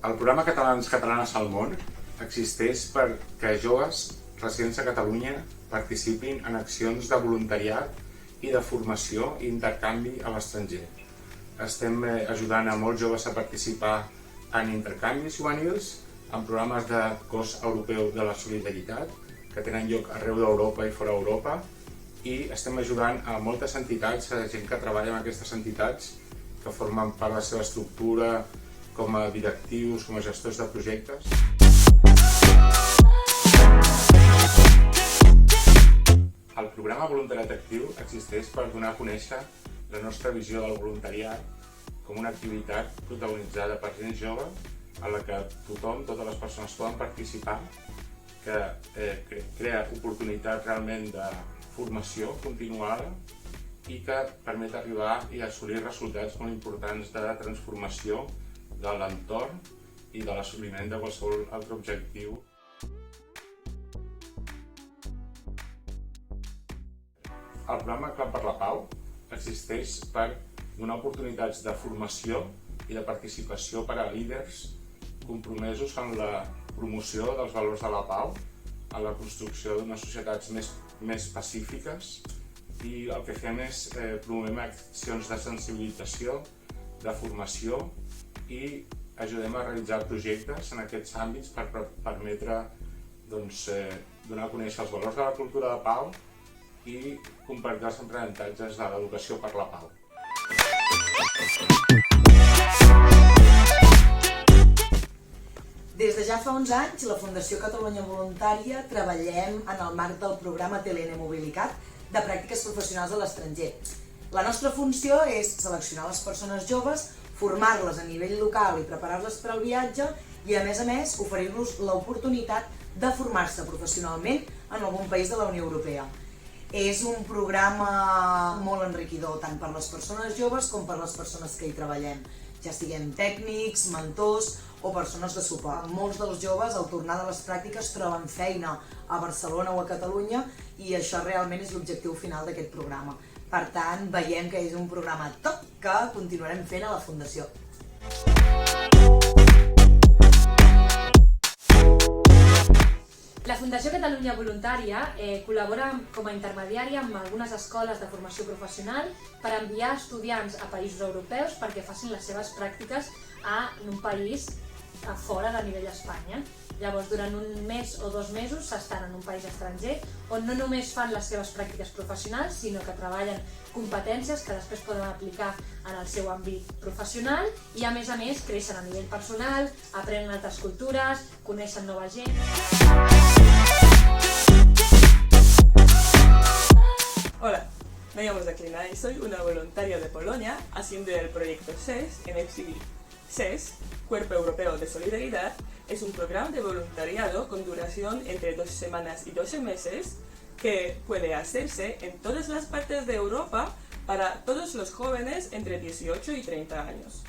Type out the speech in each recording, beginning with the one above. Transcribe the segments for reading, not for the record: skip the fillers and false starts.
El programa Catalans Catalanes al Món existeix perquè joves residents a Catalunya participin en accions de voluntariat i de formació i intercanvi a l'estranger. Estem ajudant a molts joves a participar en intercanvis juvenils, en programes de Cos Europeu de la Solidaritat, que tenen lloc arreu d'Europa i fora d'Europa, i estem ajudant a moltes entitats, a gent que treballa en aquestes entitats, que formen part de la seva estructura, com a directius, com a gestors de projectes. El programa Voluntariat Actiu existeix per donar a conèixer la nostra visió del voluntariat com una activitat protagonitzada per gent jove en la que tothom, totes les persones poden participar, que crea oportunitats realment de formació continuada i que permet arribar i assolir resultats molt importants de transformació de l'entorn i de l'assoliment de qualsevol altre objectiu. El programa Clan per la Pau existeix per donar oportunitats de formació i de participació per a líders compromesos en la promoció dels valors de la pau, en la construcció d'unes societats més pacífiques, i el que fem és promovem accions de sensibilització, de formació, i ajudem a realitzar projectes en aquests àmbits per permetre donar a conèixer els valors de la cultura de pau i compartir els aprenentatges de l'educació per la pau. Des de ja fa uns anys, la Fundació Catalunya Voluntària treballem en el marc del programa TLN Mobilitat de pràctiques professionals a l'estranger. La nostra funció és seleccionar les persones joves, formar-les a nivell local i preparar-les per al viatge i, a més, oferir-los l'oportunitat de formar-se professionalment en algun país de la Unió Europea. És un programa molt enriquidor tant per les persones joves com per les persones que hi treballem, ja siguem tècnics, mentors o persones de suport. Molts dels joves, al tornar de les pràctiques, troben feina a Barcelona o a Catalunya i això realment és l'objectiu final d'aquest programa. Per tant, veiem que és un programa top que continuarem fent a la Fundació. La Fundació Catalunya Voluntària col·labora com a intermediària amb algunes escoles de formació professional per enviar estudiants a països europeus perquè facin les seves pràctiques en un país fora de nivell Espanya. Llavors, durant un mes o 2 mesos s'estan en un país estranger on no només fan les seves pràctiques professionals, sinó que treballen competències que després poden aplicar en el seu àmbit professional i, a més, creixen a nivell personal, aprenen altres cultures, coneixen nova gent. Hola, me llamo Jacqueline y soy una voluntaria de Polonia haciendo el proyecto SES en FCB. SES, Cuerpo Europeo de Solidaridad, es un programa de voluntariado con duración entre 2 semanas y 12 meses que puede hacerse en todas las partes de Europa para todos los jóvenes entre 18 y 30 años.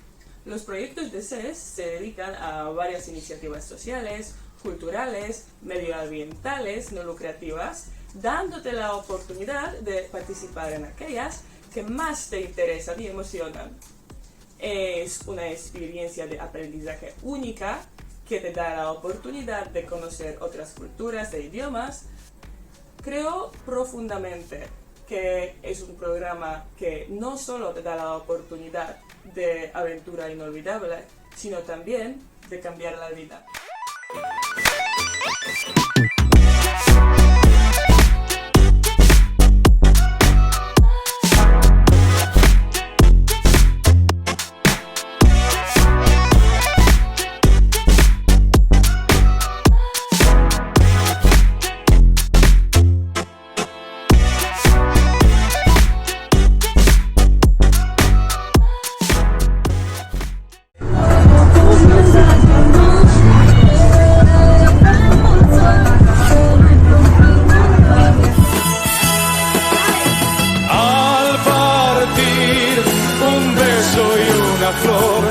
Los proyectos de SES se dedican a varias iniciativas sociales, culturales, medioambientales, no lucrativas, dándote la oportunidad de participar en aquellas que más te interesan y emocionan. Es una experiencia de aprendizaje única que te da la oportunidad de conocer otras culturas e idiomas. Creo profundamente que es un programa que no solo te da la oportunidad de aventura inolvidable, sino también de cambiar la vida. una flor